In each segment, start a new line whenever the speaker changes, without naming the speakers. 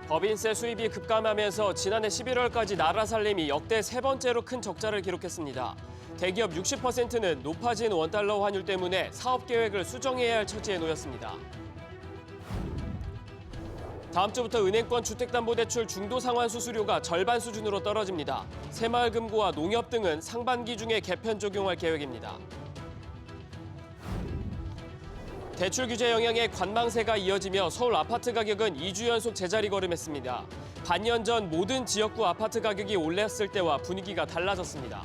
법인세 수입이 급감하면서 지난해 11월까지 나라살림이 역대 세 번째로 큰 적자를 기록했습니다. 대기업 60%는 높아진 원달러 환율 때문에 사업 계획을 수정해야 할 처지에 놓였습니다. 다음 주부터 은행권 주택담보대출 중도상환 수수료가 절반 수준으로 떨어집니다. 새마을금고와 농협 등은 상반기 중에 개편 적용할 계획입니다. 대출 규제 영향에 관망세가 이어지며 서울 아파트 가격은 2주 연속 제자리 걸음했습니다. 반년 전 모든 지역구 아파트 가격이 올랐을 때와 분위기가 달라졌습니다.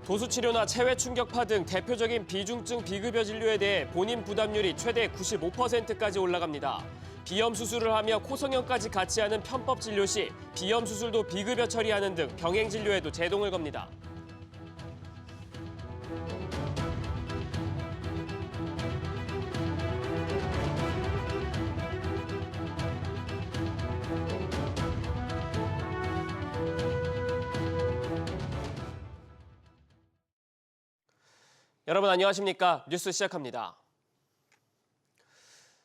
도수치료나 체외 충격파 등 대표적인 비중증 비급여 진료에 대해 본인 부담률이 최대 95%까지 올라갑니다. 비염 수술을 하며 코성형까지 같이 하는 편법 진료 시 비염 수술도 비급여 처리하는 등 병행 진료에도 제동을 겁니다. 여러분 안녕하십니까? 뉴스 시작합니다.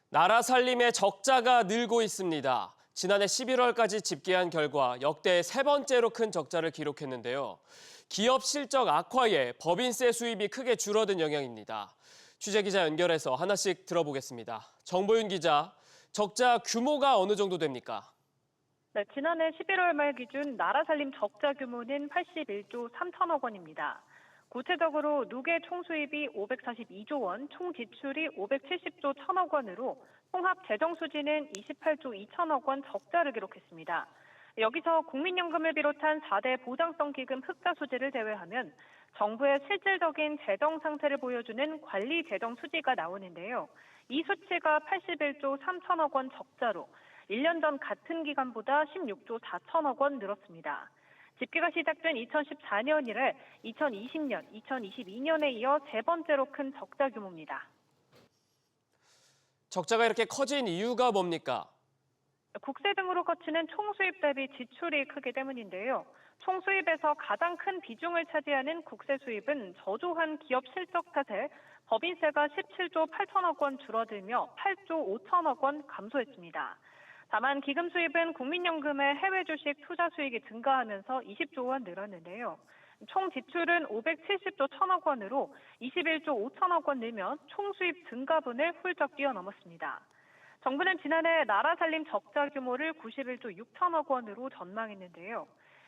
나라 살림의 적자가 늘고 있습니다. 지난해 11월까지 집계한 결과 역대 세 번째로 큰 적자를 기록했는데요. 기업 실적 악화에 법인세 수입이 크게 줄어든 영향입니다. 취재기자 연결해서 하나씩 들어보겠습니다. 정보윤 기자, 적자 규모가 어느 정도 됩니까?
네, 지난해 11월 말 기준 나라살림 적자 규모는 81조 3천억 원입니다. 구체적으로 누계 총수입이 542조 원, 총 지출이 570조 1천억 원으로 통합 재정 수지는 28조 2천억 원 적자를 기록했습니다. 여기서 국민연금을 비롯한 4대 보장성 기금 흑자 수지를 제외하면 정부의 실질적인 재정 상태를 보여주는 관리 재정 수지가 나오는데요. 이 수치가 81조 3천억 원 적자로 1년 전 같은 기간보다 16조 4천억 원 늘었습니다. 집계가 시작된 2014년 이래 2020년, 2022년에 이어 세 번째로 큰 적자 규모입니다.
적자가 이렇게 커진 이유가 뭡니까?
국세 등으로 거치는 총수입 대비 지출이 크기 때문인데요. 총수입에서 가장 큰 비중을 차지하는 국세 수입은 저조한 기업 실적 탓에 법인세가 17조 8천억 원 줄어들며 8조 5천억 원 감소했습니다. 다만 기금 수입은 국민연금의 해외 주식 투자 수익이 증가하면서 20조 원 늘었는데요. 총 지출은 570조 1천억 원으로 21조 5천억 원 늘며 총 수입 증가분을 훌쩍 뛰어넘었습니다. 정부는 지난해 나라살림 적자 규모를 91조 6천억 원으로 전망했는데요.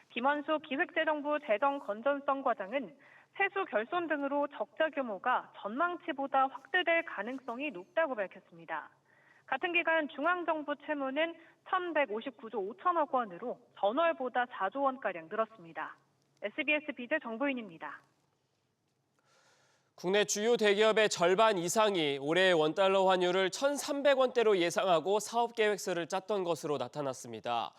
김원수 기획재정부 재정건전성 과장은 세수 결손 등으로 적자 규모가 전망치보다 확대될 가능성이 높다고 밝혔습니다. 같은 기간 중앙정부 채무는 1,159조 5천억 원으로 전월보다 4조 원가량 늘었습니다. SBS 비제 정보윤입니다.
국내 주요 대기업의 절반 이상이 올해 원달러 환율을 1,300원대로 예상하고 사업 계획서를 짰던 것으로 나타났습니다.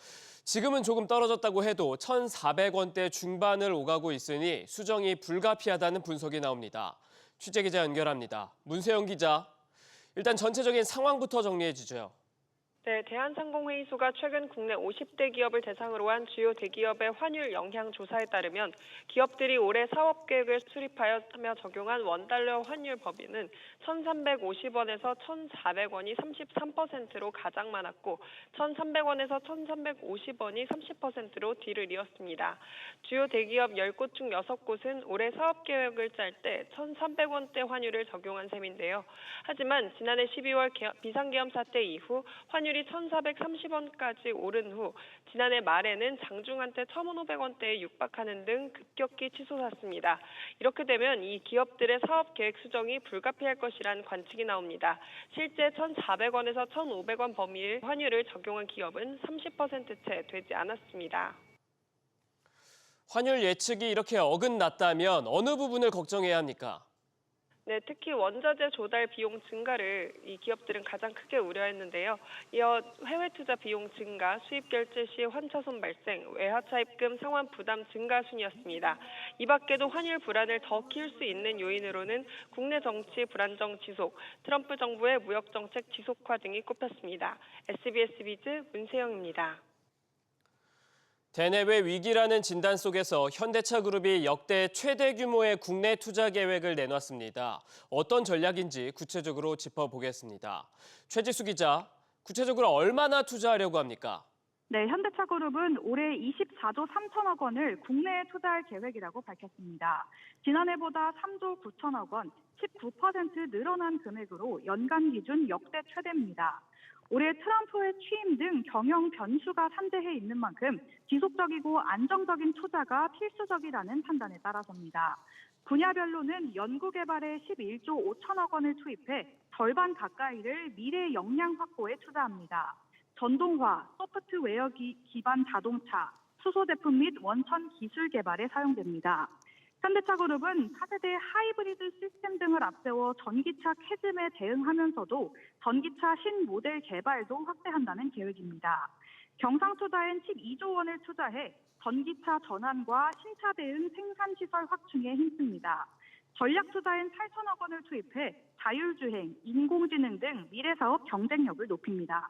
지금은 조금 떨어졌다고 해도 1,400원대 중반을 오가고 있으니 수정이 불가피하다는 분석이 나옵니다. 취재기자 연결합니다. 문세영 기자. 일단 전체적인 상황부터 정리해 주죠.
네, 대한상공회의소가 최근 국내 50대 기업을 대상으로 한 주요 대기업의 환율 영향 조사에 따르면 기업들이 올해 사업 계획을 수립하여 적용한 원달러 환율 범위는 1,350원에서 1,400원이 33%로 가장 많았고 1,300원에서 1,350원이 30%로 뒤를 이었습니다. 주요 대기업 10곳 중 6곳은 올해 사업 계획을 짤 때 1,300원대 환율을 적용한 셈인데요. 하지만 지난해 12월 비상계엄 사태 이후 환율이 1,430원까지 오른 후 지난해 말에는 장중한때 1,500원대에 육박하는 등 급격히 치솟았습니다. 이렇게 되면 이 기업들의 사업 계획 수정이 불가피할 것이란 관측이 나옵니다. 실제 1,400원에서 1,500원 범위의 환율을 적용한 기업은 30%채 되지 않았습니다.
환율 예측이 이렇게 어긋났다면 어느 부분을 걱정해야 합니까?
네, 특히 원자재 조달 비용 증가를 이 기업들은 가장 크게 우려했는데요. 이어 해외 투자 비용 증가, 수입 결제 시 환차손 발생, 외화 차입금 상환 부담 증가 순이었습니다. 이 밖에도 환율 불안을 더 키울 수 있는 요인으로는 국내 정치 불안정 지속, 트럼프 정부의 무역 정책 지속화 등이 꼽혔습니다. SBS 비즈 문세영입니다.
대내외 위기라는 진단 속에서 현대차그룹이 역대 최대 규모의 국내 투자 계획을 내놨습니다. 어떤 전략인지 구체적으로 짚어보겠습니다. 최지수 기자, 구체적으로 얼마나 투자하려고 합니까?
네, 현대차그룹은 올해 24조 3천억 원을 국내에 투자할 계획이라고 밝혔습니다. 지난해보다 3조 9천억 원, 19% 늘어난 금액으로 연간 기준 역대 최대입니다. 올해 트럼프의 취임 등 경영 변수가 산재해 있는 만큼 지속적이고 안정적인 투자가 필수적이라는 판단에 따라서입니다. 분야별로는 연구개발에 11조 5천억 원을 투입해 절반 가까이를 미래 역량 확보에 투자합니다. 전동화, 소프트웨어 기반 자동차, 수소 제품 및 원천 기술 개발에 사용됩니다. 현대차그룹은 차세대 하이브리드 시스템 등을 앞세워 전기차 캐즘에 대응하면서도 전기차 신모델 개발도 확대한다는 계획입니다. 경상투자엔 12조 원을 투자해 전기차 전환과 신차 대응 생산시설 확충에 힘씁니다. 전략투자엔 8천억 원을 투입해 자율주행, 인공지능 등 미래사업 경쟁력을 높입니다.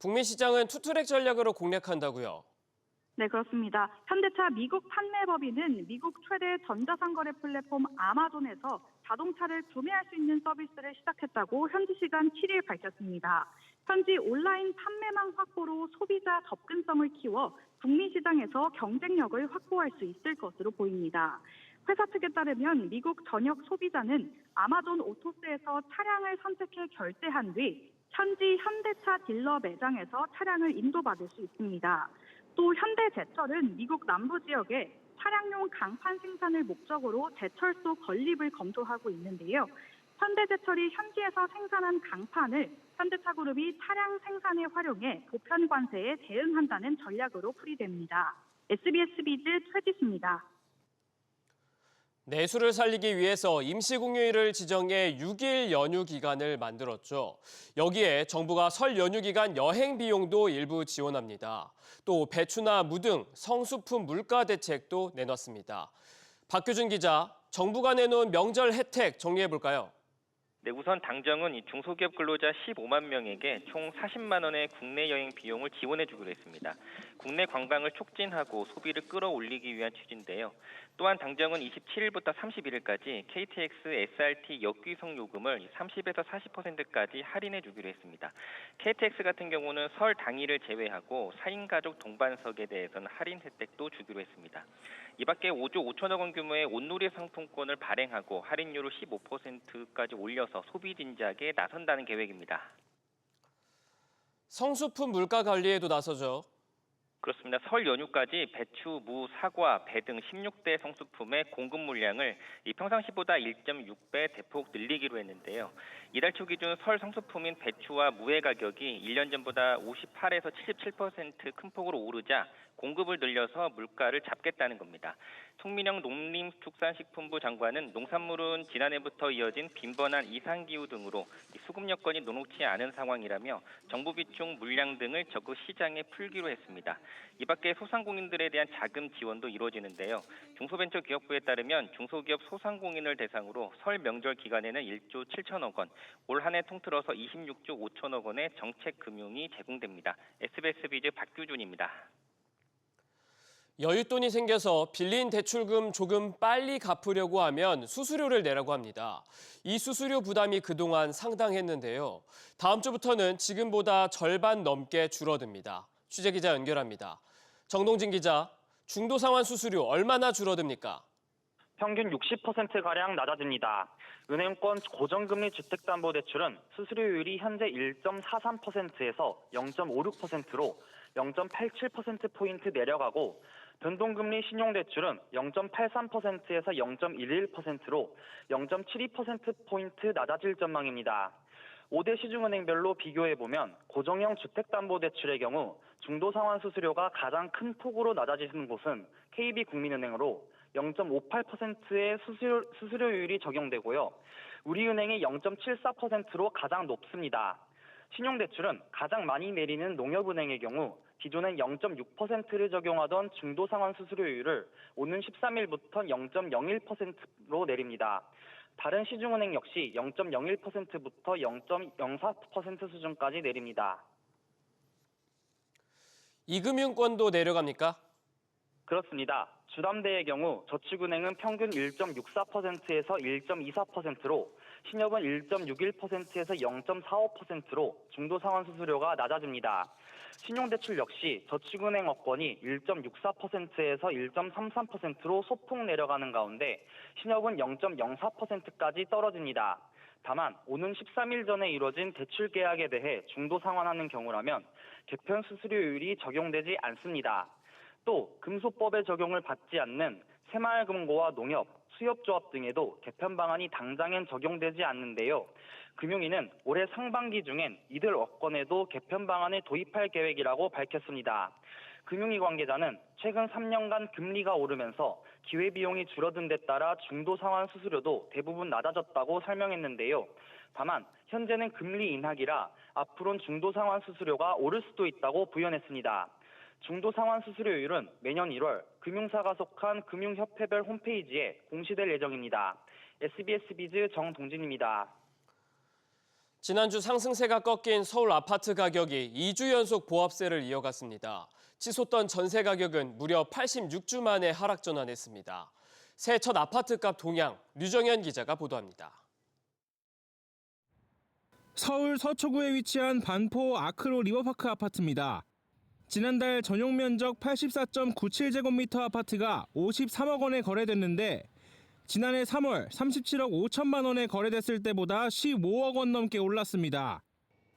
북미 시장은 투트랙 전략으로 공략한다고요?
네, 그렇습니다. 현대차 미국 판매법인은 미국 최대 전자상거래 플랫폼 아마존에서 자동차를 구매할 수 있는 서비스를 시작했다고 현지 시간 7일 밝혔습니다. 현지 온라인 판매망 확보로 소비자 접근성을 키워 북미 시장에서 경쟁력을 확보할 수 있을 것으로 보입니다. 회사 측에 따르면 미국 전역 소비자는 아마존 오토스에서 차량을 선택해 결제한 뒤 현지 현대차 딜러 매장에서 차량을 인도받을 수 있습니다. 또 현대제철은 미국 남부 지역에 차량용 강판 생산을 목적으로 제철소 건립을 검토하고 있는데요. 현대제철이 현지에서 생산한 강판을 현대차그룹이 차량 생산에 활용해 보편 관세에 대응한다는 전략으로 풀이됩니다. SBS 비즈 최지수입니다.
내수를 살리기 위해서 임시공휴일을 지정해 6일 연휴 기간을 만들었죠. 여기에 정부가 설 연휴 기간 여행 비용도 일부 지원합니다. 또 배추나 무 등 성수품 물가 대책도 내놨습니다. 박규준 기자, 정부가 내놓은 명절 혜택 정리해볼까요?
네, 우선 당정은 이 중소기업 근로자 15만 명에게 총 40만 원의 국내 여행 비용을 지원해주기로 했습니다. 국내 관광을 촉진하고 소비를 끌어올리기 위한 취지인데요. 또한 당정은 27일부터 31일까지 KTX, SRT 역귀성 요금을 30에서 40%까지 할인해주기로 했습니다. KTX 같은 경우는 설 당일을 제외하고 4인 가족 동반석에 대해서는 할인 혜택도 주기로 했습니다. 이 밖에 5조 5천억 원 규모의 온누리 상품권을 발행하고 할인율을 15%까지 올려서 소비 진작에 나선다는 계획입니다.
성수품 물가 관리에도 나서죠.
그렇습니다. 설 연휴까지 배추, 무, 사과, 배 등 16대 성수품의 공급 물량을 평상시보다 1.6배 대폭 늘리기로 했는데요. 이달 초 기준 설 성수품인 배추와 무의 가격이 1년 전보다 58에서 77% 큰 폭으로 오르자 공급을 늘려서 물가를 잡겠다는 겁니다. 송민영 농림축산식품부 장관은 농산물은 지난해부터 이어진 빈번한 이상기후 등으로 수급 여건이 녹록지 않은 상황이라며 정부 비축 물량 등을 적극 시장에 풀기로 했습니다. 이 밖에 소상공인들에 대한 자금 지원도 이루어지는데요. 중소벤처기업부에 따르면 중소기업 소상공인을 대상으로 설 명절 기간에는 1조 7천억 원, 올 한 해 통틀어서 26조 5천억 원의 정책 금융이 제공됩니다. SBS 비즈 박규준입니다.
여윳돈이 생겨서 빌린 대출금 조금 빨리 갚으려고 하면 수수료를 내라고 합니다. 이 수수료 부담이 그동안 상당했는데요. 다음 주부터는 지금보다 절반 넘게 줄어듭니다. 취재기자 연결합니다. 정동진 기자, 중도상환 수수료 얼마나 줄어듭니까?
평균 60%가량 낮아집니다. 은행권 고정금리 주택담보대출은 수수료율이 현재 1.43%에서 0.56%로 0.87%포인트 내려가고 변동금리 신용대출은 0.83%에서 0.11%로 0.72%포인트 낮아질 전망입니다. 5대 시중은행별로 비교해보면 고정형 주택담보대출의 경우 중도상환 수수료가 가장 큰 폭으로 낮아지는 곳은 KB국민은행으로 0.58%의 수수료율이 적용되고요. 우리은행이 0.74%로 가장 높습니다. 신용대출은 가장 많이 내리는 농협은행의 경우 기존엔 0.6%를 적용하던 중도상환 수수료율을 오는 13일부터 0.01%로 내립니다. 다른 시중은행 역시 0.01%부터 0.04% 수준까지 내립니다.
이금융권도 내려갑니까?
그렇습니다. 주담대의 경우 저축은행은 평균 1.64%에서 1.24%로 신협은 1.61%에서 0.45%로 중도상환 수수료가 낮아집니다. 신용대출 역시 저축은행 업권이 1.64%에서 1.33%로 소폭 내려가는 가운데 신협은 0.04%까지 떨어집니다. 다만 오는 13일 전에 이뤄진 대출 계약에 대해 중도 상환하는 경우라면 개편 수수료율이 적용되지 않습니다. 또 금소법의 적용을 받지 않는 새마을금고와 농협, 수협조합 등에도 개편 방안이 당장엔 적용되지 않는데요. 금융위는 올해 상반기 중엔 이들 업권에도 개편 방안을 도입할 계획이라고 밝혔습니다. 금융위 관계자는 최근 3년간 금리가 오르면서 기회비용이 줄어든 데 따라 중도상환 수수료도 대부분 낮아졌다고 설명했는데요. 다만 현재는 금리 인하기라 앞으로는 중도상환 수수료가 오를 수도 있다고 부연했습니다. 중도상환 수수료율은 매년 1월 금융사가 속한 금융협회별 홈페이지에 공시될 예정입니다. SBS 비즈 정동진입니다.
지난주 상승세가 꺾인 서울 아파트 가격이 2주 연속 보합세를 이어갔습니다. 치솟던 전세 가격은 무려 86주 만에 하락 전환했습니다. 새해 첫 아파트값 동향, 류정현 기자가 보도합니다.
서울 서초구에 위치한 반포 아크로 리버파크 아파트입니다. 지난달 전용 면적 84.97제곱미터 아파트가 53억 원에 거래됐는데 지난해 3월 37억 5천만 원에 거래됐을 때보다 15억 원 넘게 올랐습니다.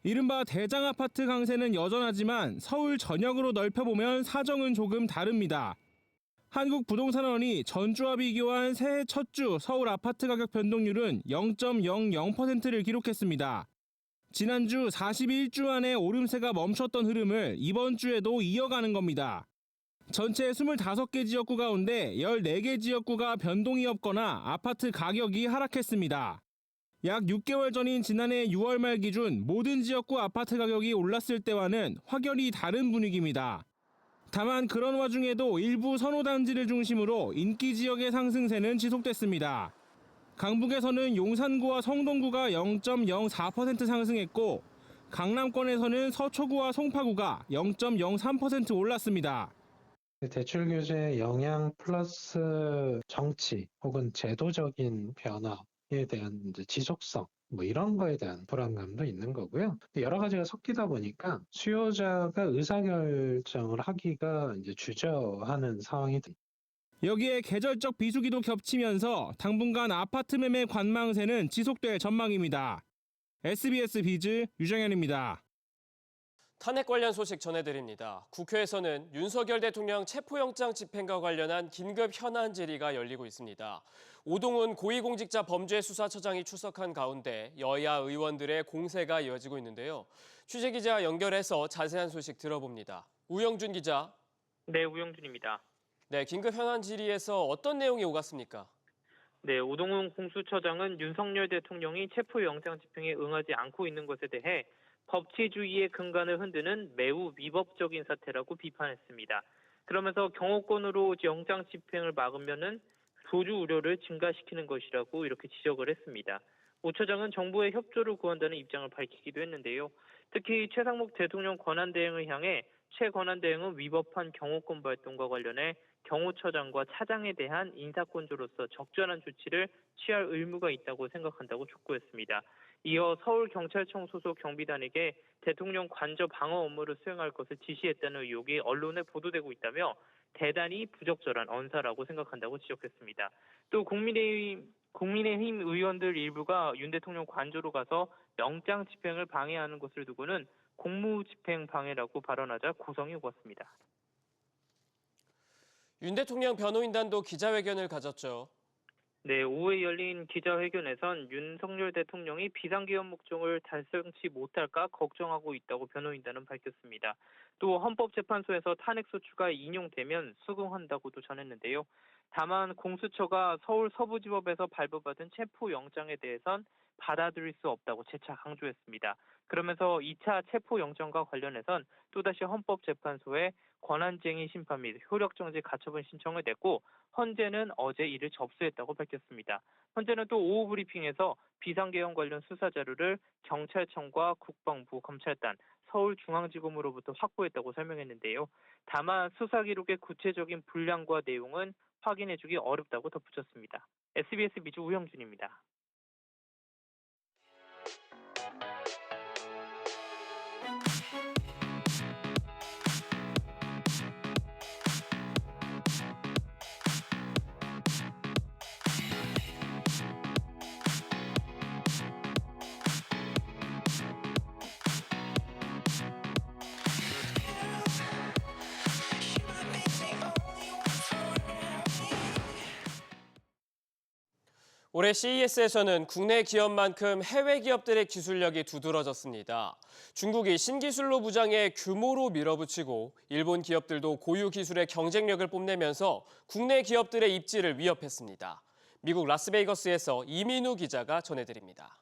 이른바 대장 아파트 강세는 여전하지만 서울 전역으로 넓혀보면 사정은 조금 다릅니다. 한국부동산원이 전주와 비교한 새해 첫 주 서울 아파트 가격 변동률은 0.00%를 기록했습니다. 지난주 41주 안에 오름세가 멈췄던 흐름을 이번 주에도 이어가는 겁니다. 전체 25개 지역구 가운데 14개 지역구가 변동이 없거나 아파트 가격이 하락했습니다. 약 6개월 전인 지난해 6월 말 기준 모든 지역구 아파트 가격이 올랐을 때와는 확연히 다른 분위기입니다. 다만 그런 와중에도 일부 선호단지를 중심으로 인기 지역의 상승세는 지속됐습니다. 강북에서는 용산구와 성동구가 0.04% 상승했고 강남권에서는 서초구와 송파구가 0.03% 올랐습니다.
대출 규제 영향 플러스 정치 혹은 제도적인 변화에 대한 이제 지속성 이런 거에 대한 불안감도 있는 거고요. 여러 가지가 섞이다 보니까 수요자가 의사결정을 하기가 이제 주저하는 상황이 됩니다.
여기에 계절적 비수기도 겹치면서 당분간 아파트 매매 관망세는 지속될 전망입니다. SBS 비즈 유정현입니다.
탄핵 관련 소식 전해드립니다. 국회에서는 윤석열 대통령 체포영장 집행과 관련한 긴급 현안 질의가 열리고 있습니다. 오동훈 고위공직자 범죄수사처장이 출석한 가운데 여야 의원들의 공세가 이어지고 있는데요. 취재기자 연결해서 자세한 소식 들어봅니다. 우영준 기자.
네, 우영준입니다.
네, 긴급 현안 질의에서 어떤 내용이 오갔습니까?
네, 오동훈 공수처장은 윤석열 대통령이 체포영장 집행에 응하지 않고 있는 것에 대해 법치주의의 근간을 흔드는 매우 위법적인 사태라고 비판했습니다. 그러면서 경호권으로 영장 집행을 막으면은 도주 우려를 증가시키는 것이라고 이렇게 지적을 했습니다. 오 처장은 정부의 협조를 구한다는 입장을 밝히기도 했는데요. 특히 최상목 대통령 권한대행을 향해 최 권한대행은 위법한 경호권 발동과 관련해 경호처장과 차장에 대한 인사권조로서 적절한 조치를 취할 의무가 있다고 생각한다고 촉구했습니다. 이어 서울경찰청 소속 경비단에게 대통령 관저 방어 업무를 수행할 것을 지시했다는 의혹이 언론에 보도되고 있다며 대단히 부적절한 언사라고 생각한다고 지적했습니다. 또 국민의힘 의원들 일부가 윤 대통령 관저로 가서 영장 집행을 방해하는 것을 두고는 공무집행 방해라고 발언하자 고성이 오갔습니다.
윤 대통령 변호인단도 기자회견을 가졌죠.
네, 오후에 열린 기자회견에선 윤석열 대통령이 비상계엄 목적을 달성치 못할까 걱정하고 있다고 변호인단은 밝혔습니다. 또 헌법재판소에서 탄핵소추가 인용되면 수긍한다고도 전했는데요. 다만 공수처가 서울 서부지법에서 발부받은 체포영장에 대해선 받아들일 수 없다고 재차 강조했습니다. 그러면서 2차 체포영장과 관련해선 또다시 헌법재판소에 권한쟁의 심판 및 효력정지 가처분 신청을 냈고 헌재는 어제 이를 접수했다고 밝혔습니다. 헌재는 또 오후 브리핑에서 비상계엄 관련 수사 자료를 경찰청과 국방부, 검찰단, 서울중앙지검으로부터 확보했다고 설명했는데요. 다만 수사 기록의 구체적인 분량과 내용은 확인해주기 어렵다고 덧붙였습니다. SBS 미주 우영준입니다.
올해 CES에서는 국내 기업만큼 해외 기업들의 기술력이 두드러졌습니다. 중국이 신기술로 무장해 규모로 밀어붙이고 일본 기업들도 고유 기술의 경쟁력을 뽐내면서 국내 기업들의 입지를 위협했습니다. 미국 라스베이거스에서 이민우 기자가 전해드립니다.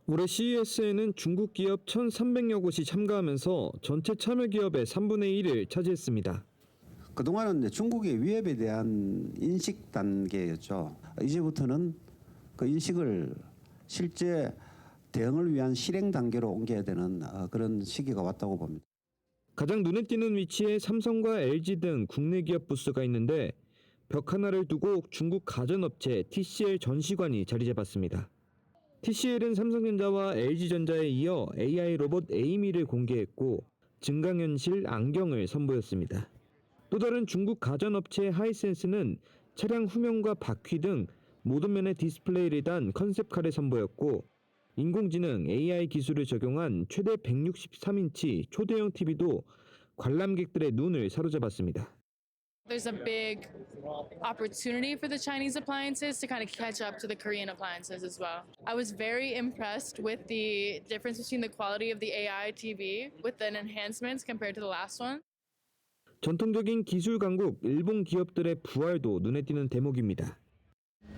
올해 CES에는 중국 기업 1,300여 곳이 참가하면서 전체 참여 기업의 3분의 1을 차지했습니다.
그동안은 이제 중국의 위협에 대한 인식 단계였죠. 이제부터는 그 인식을 실제 대응을 위한 실행 단계로 옮겨야 되는 그런 시기가 왔다고 봅니다.
가장 눈에 띄는 위치에 삼성과 LG 등 국내 기업 부스가 있는데 벽 하나를 두고 중국 가전업체 TCL 전시관이 자리 잡았습니다. TCL은 삼성전자와 LG전자에 이어 AI 로봇 에이미를 공개했고 증강현실 안경을 선보였습니다. 또 다른 중국 가전업체 하이센스는 차량 후면과 바퀴 등 모든 면의 디스플레이를 단 컨셉카를 선보였고 인공지능 AI 기술을 적용한 최대 163인치 초대형 TV도 관람객들의 눈을 사로잡았습니다.
There's a big opportunity for the Chinese appliances to kind of catch up to the Korean appliances as well. I was very impressed with the difference between the quality of the AI TV with the enhancements compared to the last one.
전통적인 기술 강국 일본 기업들의 부활도 눈에 띄는 대목입니다.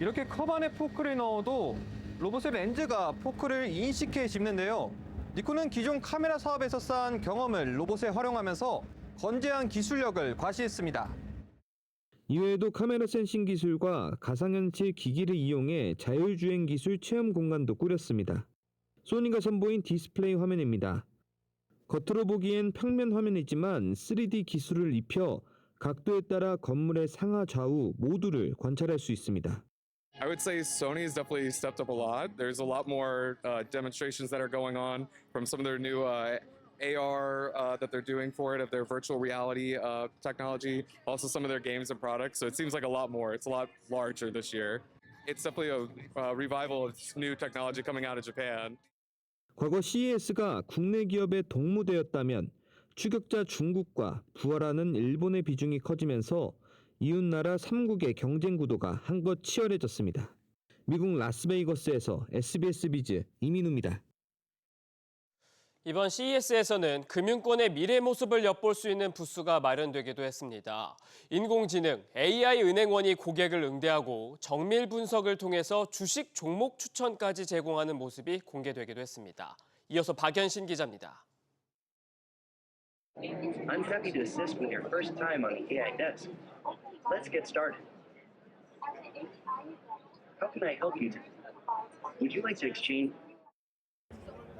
이렇게 컵 안에 포크를 넣어도 로봇의 렌즈가 포크를 인식해 집는데요. 니콘은 기존 카메라 사업에서 쌓은 경험을 로봇에 활용하면서 건재한 기술력을 과시했습니다.
이외에도 카메라 센싱 기술과 가상현실 기기를 이용해 자율주행 기술 체험 공간도 꾸렸습니다. 소니가 선보인 디스플레이 화면입니다. 겉으로 보기엔 평면 화면이지만 3D 기술을 입혀 각도에 따라 건물의 상하 좌우 모두를 관찰할 수 있습니다.
I would say Sony has definitely stepped up a lot. There's a lot more demonstrations that are going on from some of their new AR that they're doing for it, of their virtual reality technology, also some of their games and products. So it seems like a lot more. It's a lot larger this year. It's definitely a revival of new technology coming out of Japan.
과거 CES가 국내 기업의 동무대였다면 추격자 중국과 부활하는 일본의 비중이 커지면서 이웃나라 3국의 경쟁 구도가 한껏 치열해졌습니다. 미국 라스베이거스에서 SBS 비즈 이민우입니다.
이번 CES에서는 금융권의 미래 모습을 엿볼 수 있는 부스가 마련되기도 했습니다. 인공지능 AI 은행원이 고객을 응대하고 정밀 분석을 통해서 주식 종목 추천까지 제공하는 모습이 공개되기도 했습니다. 이어서 박연신 기자입니다.
I'm happy to assist with your first time on the AI desk. Let's get started. How can I help you today? Would you like to exchange?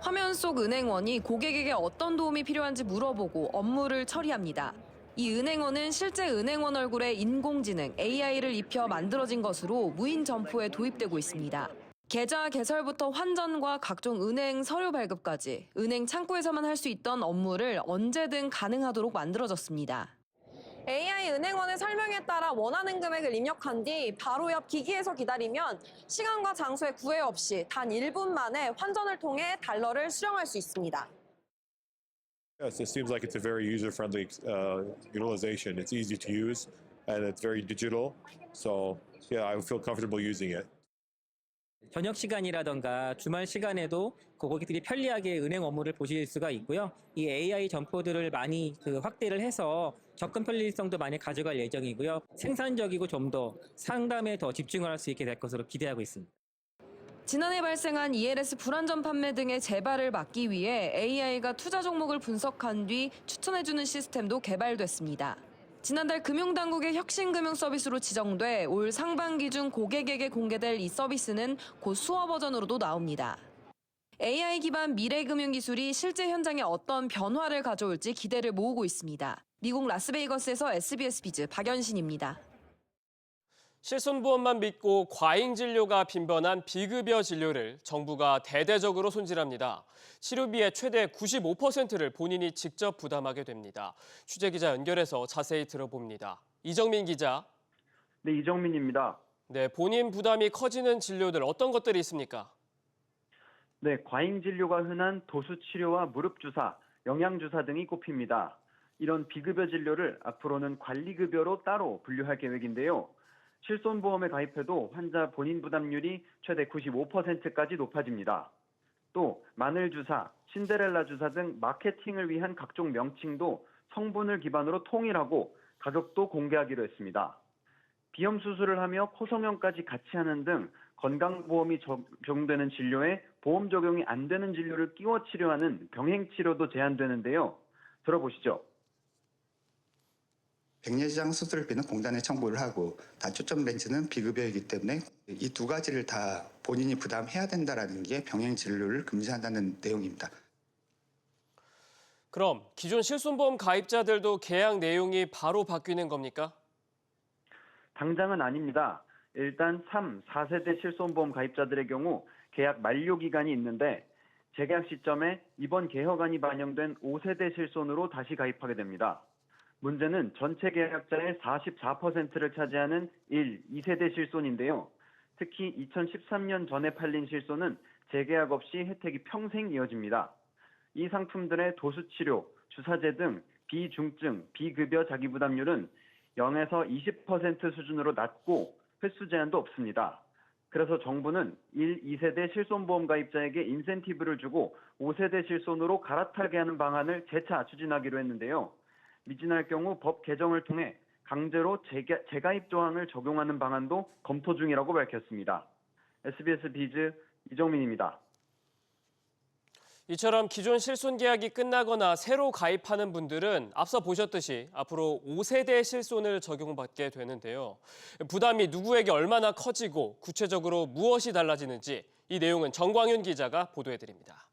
화면 속 은행원이 고객에게 어떤 도움이 필요한지 물어보고 업무를 처리합니다. 이 은행원은 실제 은행원 얼굴에 인공지능 AI를 입혀 만들어진 것으로 무인 점포에 도입되고 있습니다. 계좌 개설부터 환전과 각종 은행 서류 발급까지 은행 창구에서만 할 수 있던 업무를 언제든 가능하도록 만들어졌습니다.
AI 은행원의 설명에 따라 원하는 금액을 입력한 뒤 바로 옆 기기에서 기다리면 시간과 장소에 구애 없이 단 1분 만에 환전을 통해 달러를 수령할 수 있습니다.
Yes, it seems like it's a very user-friendly utilization. It's easy to use and it's very digital. So, yeah, I feel comfortable using it.
저녁 시간이라던가 주말 시간에도 고객들이 편리하게 은행 업무를 보실 수가 있고요. 이 AI 점포들을 많이 확대를 해서 접근 편리성도 많이 가져갈 예정이고요. 생산적이고 좀 더 상담에 더 집중을 할 수 있게 될 것으로 기대하고 있습니다.
지난해 발생한 ELS 불안전 판매 등의 재발을 막기 위해 AI가 투자 종목을 분석한 뒤 추천해주는 시스템도 개발됐습니다. 지난달 금융당국의 혁신금융 서비스로 지정돼 올 상반기 중 고객에게 공개될 이 서비스는 곧 수어 버전으로도 나옵니다. AI 기반 미래 금융 기술이 실제 현장에 어떤 변화를 가져올지 기대를 모으고 있습니다. 미국 라스베이거스에서 SBS 비즈 박연신입니다.
실손보험만 믿고 과잉 진료가 빈번한 비급여 진료를 정부가 대대적으로 손질합니다. 치료비의 최대 95%를 본인이 직접 부담하게 됩니다. 취재기자 연결해서 자세히 들어봅니다. 이정민 기자.
네, 이정민입니다.
네, 본인 부담이 커지는 진료들 어떤 것들이 있습니까?
네, 과잉 진료가 흔한 도수 치료와 무릎 주사, 영양 주사 등이 꼽힙니다. 이런 비급여 진료를 앞으로는 관리급여로 따로 분류할 계획인데요. 실손보험에 가입해도 환자 본인 부담률이 최대 95%까지 높아집니다. 또 마늘 주사, 신데렐라 주사 등 마케팅을 위한 각종 명칭도 성분을 기반으로 통일하고 가격도 공개하기로 했습니다. 비염 수술을 하며 코 성형까지 같이 하는 등 건강보험이 적용되는 진료에 보험 적용이 안 되는 진료를 끼워 치료하는 병행 치료도 제한되는데요. 들어보시죠.
백내장 수술비는 공단에 청구를 하고 단초점 렌즈는 비급여이기 때문에 이 두 가지를 다 본인이 부담해야 된다라는 게 병행 진료를 금지한다는 내용입니다.
그럼 기존 실손보험 가입자들도 계약 내용이 바로 바뀌는 겁니까?
당장은 아닙니다. 일단 3, 4세대 실손보험 가입자들의 경우 계약 만료 기간이 있는데 재계약 시점에 이번 개혁안이 반영된 5세대 실손으로 다시 가입하게 됩니다. 문제는 전체 계약자의 44%를 차지하는 1, 2세대 실손인데요. 특히 2013년 전에 팔린 실손은 재계약 없이 혜택이 평생 이어집니다. 이 상품들의 도수치료, 주사제 등 비중증, 비급여 자기부담률은 0에서 20% 수준으로 낮고 횟수 제한도 없습니다. 그래서 정부는 1, 2세대 실손보험 가입자에게 인센티브를 주고 5세대 실손으로 갈아타게 하는 방안을 재차 추진하기로 했는데요. 미진할 경우 법 개정을 통해 강제로 재가입 조항을 적용하는 방안도 검토 중이라고 밝혔습니다. SBS 비즈 이정민입니다.
이처럼 기존 실손 계약이 끝나거나 새로 가입하는 분들은 앞서 보셨듯이 앞으로 5세대 실손을 적용받게 되는데요. 부담이 누구에게 얼마나 커지고 구체적으로 무엇이 달라지는지 이 내용은 정광윤 기자가 보도해드립니다.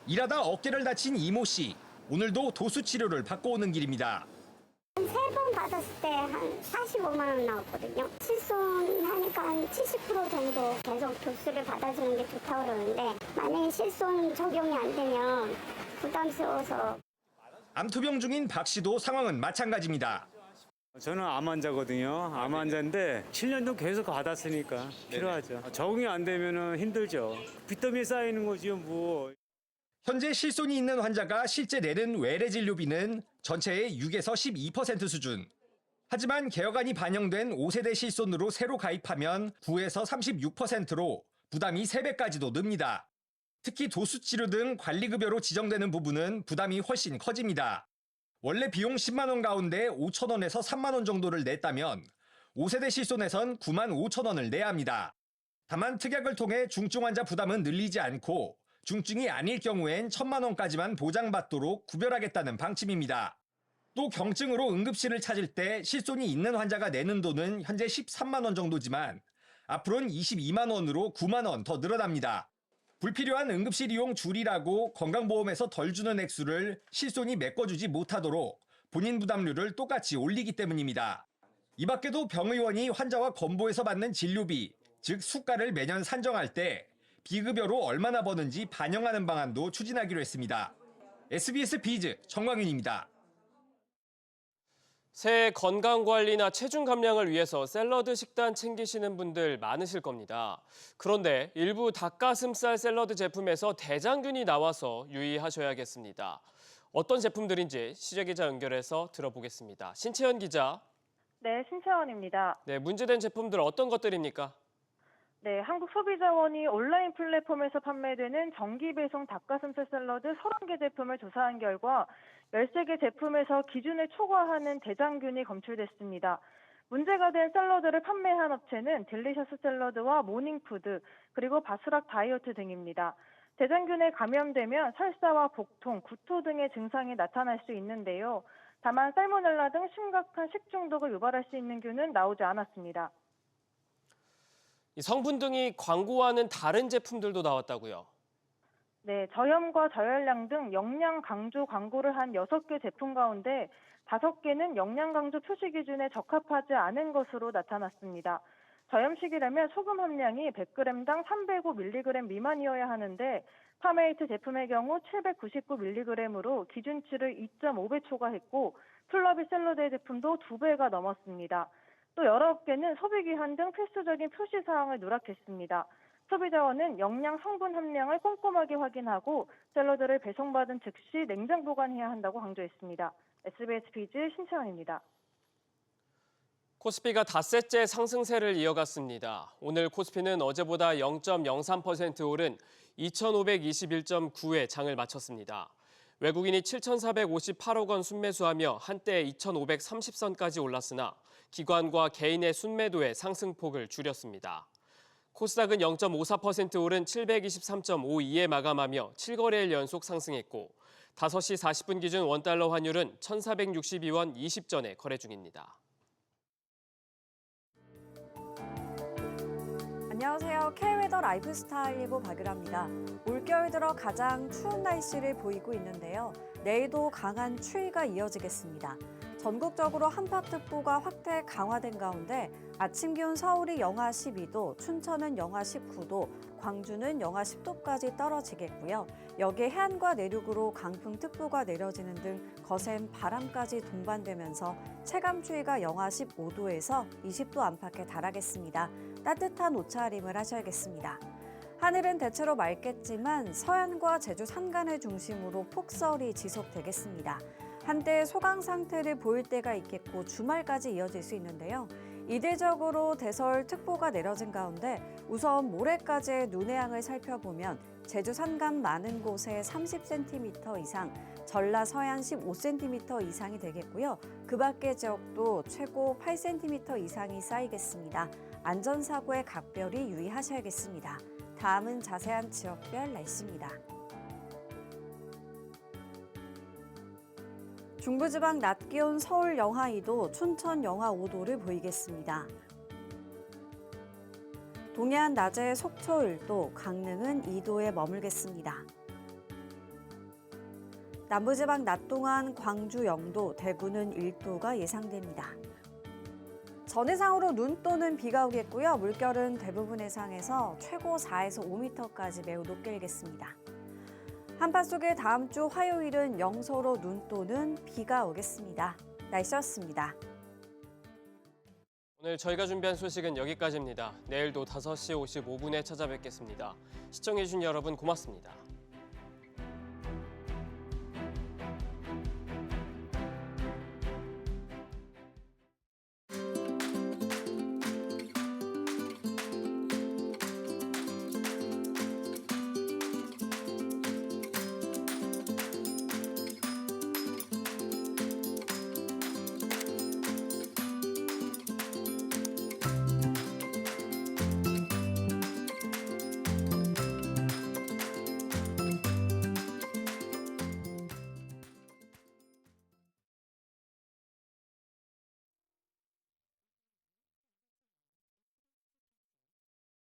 일하다 어깨를 다친 이모 씨. 오늘도 도수 치료를 받고 오는 길입니다.
3번 받았을 때 한 45만 원 나왔거든요. 실손하니까 한 70% 정도 계속 도수를 받아주는 게 좋다고 그러는데 만약에 실손 적용이 안 되면 부담스러워서.
암투병 중인 박 씨도 상황은 마찬가지입니다.
저는 암 환자거든요. 암 환자인데 7년도 계속 받았으니까 필요하죠. 적응이 안 되면 힘들죠. 빚더미에 쌓이는 거지요, 뭐.
현재 실손이 있는 환자가 실제 내는 외래 진료비는 전체의 6에서 12% 수준. 하지만 개혁안이 반영된 5세대 실손으로 새로 가입하면 9에서 36%로 부담이 3배까지도 늡니다. 특히 도수치료 등 관리급여로 지정되는 부분은 부담이 훨씬 커집니다. 원래 비용 10만 원 가운데 5천 원에서 3만 원 정도를 냈다면 5세대 실손에선 9만 5천 원을 내야 합니다. 다만 특약을 통해 중증 환자 부담은 늘리지 않고 중증이 아닐 경우엔 1,000만 원까지만 보장받도록 구별하겠다는 방침입니다. 또 경증으로 응급실을 찾을 때 실손이 있는 환자가 내는 돈은 현재 13만 원 정도지만 앞으로는 22만 원으로 9만 원 더 늘어납니다. 불필요한 응급실 이용 줄이라고 건강보험에서 덜 주는 액수를 실손이 메꿔주지 못하도록 본인 부담률을 똑같이 올리기 때문입니다. 이 밖에도 병의원이 환자와 건보에서 받는 진료비, 즉 수가를 매년 산정할 때 비급여로 얼마나 버는지 반영하는 방안도 추진하기로 했습니다. SBS 비즈 정광윤입니다.
새해 건강관리나 체중 감량을 위해서 샐러드 식단 챙기시는 분들 많으실 겁니다. 그런데 일부 닭가슴살 샐러드 제품에서 대장균이 나와서 유의하셔야겠습니다. 어떤 제품들인지 취재기자 연결해서 들어보겠습니다. 신채연 기자.
네, 신채연입니다.
네, 문제된 제품들 어떤 것들입니까?
네, 한국소비자원이 온라인 플랫폼에서 판매되는 정기배송 닭가슴살 샐러드 30개 제품을 조사한 결과 13개 제품에서 기준을 초과하는 대장균이 검출됐습니다. 문제가 된 샐러드를 판매한 업체는 딜리셔스 샐러드와 모닝푸드, 그리고 바스락 다이어트 등입니다. 대장균에 감염되면 설사와 복통, 구토 등의 증상이 나타날 수 있는데요. 다만 살모넬라 등 심각한 식중독을 유발할 수 있는 균은 나오지 않았습니다.
성분 등이 광고하는 다른 제품들도 나왔다고요?
네, 저염과 저열량 등 영양 강조 광고를 한 6개 제품 가운데 5개는 영양 강조 표시 기준에 적합하지 않은 것으로 나타났습니다. 저염식이라면 소금 함량이 100g당 305mg 미만이어야 하는데 파메이트 제품의 경우 799mg으로 기준치를 2.5배 초과했고 플러비 샐러드의 제품도 2배가 넘었습니다. 또 여러 업계는 소비기한 등 필수적인 표시사항을 누락했습니다. 소비자원은 영양 성분 함량을 꼼꼼하게 확인하고 샐러드를 배송받은 즉시 냉장 보관해야 한다고 강조했습니다. SBS 비즈 신채원입니다.
코스피가 닷새째 상승세를 이어갔습니다. 오늘 코스피는 어제보다 0.03% 오른 2,521.9에 장을 마쳤습니다. 외국인이 7,458억 원 순매수하며 한때 2,530선까지 올랐으나 기관과 개인의 순매도에 상승폭을 줄였습니다. 코스닥은 0.54% 오른 723.52에 마감하며 7거래일 연속 상승했고 5시 40분 기준 원달러 환율은 1,462원 20전에 거래 중입니다.
안녕하세요. K웨더 라이프스타일119 박유라입니다. 올겨울 들어 가장 추운 날씨를 보이고 있는데요. 내일도 강한 추위가 이어지겠습니다. 전국적으로 한파특보가 확대 강화된 가운데 아침 기온 서울이 영하 12도, 춘천은 영하 19도, 광주는 영하 10도까지 떨어지겠고요. 여기에 해안과 내륙으로 강풍특보가 내려지는 등 거센 바람까지 동반되면서 체감추위가 영하 15도에서 20도 안팎에 달하겠습니다. 따뜻한 옷차림을 하셔야겠습니다. 하늘은 대체로 맑겠지만 서해안과 제주 산간을 중심으로 폭설이 지속되겠습니다. 한때 소강 상태를 보일 때가 있겠고 주말까지 이어질 수 있는데요. 이례적으로 대설특보가 내려진 가운데 우선 모레까지의 눈의 양을 살펴보면 제주 산간 많은 곳에 30cm 이상, 전라 서해안 15cm 이상이 되겠고요. 그 밖의 지역도 최고 8cm 이상이 쌓이겠습니다. 안전사고에 각별히 유의하셔야겠습니다. 다음은 자세한 지역별 날씨입니다. 중부지방 낮 기온 서울 영하 2도, 춘천 영하 5도를 보이겠습니다. 동해안 낮에 속초 1도, 강릉은 2도에 머물겠습니다. 남부지방 낮 동안 광주 0도, 대구는 1도가 예상됩니다. 전해상으로 눈 또는 비가 오겠고요. 물결은 대부분 해상에서 최고 4에서 5m까지 매우 높게 일겠습니다. 한파 속에 다음 주 화요일은 영서로 눈 또는 비가 오겠습니다. 날씨였습니다.
오늘 저희가 준비한 소식은 여기까지입니다. 내일도 5시 55분에 찾아뵙겠습니다. 시청해주신 여러분 고맙습니다.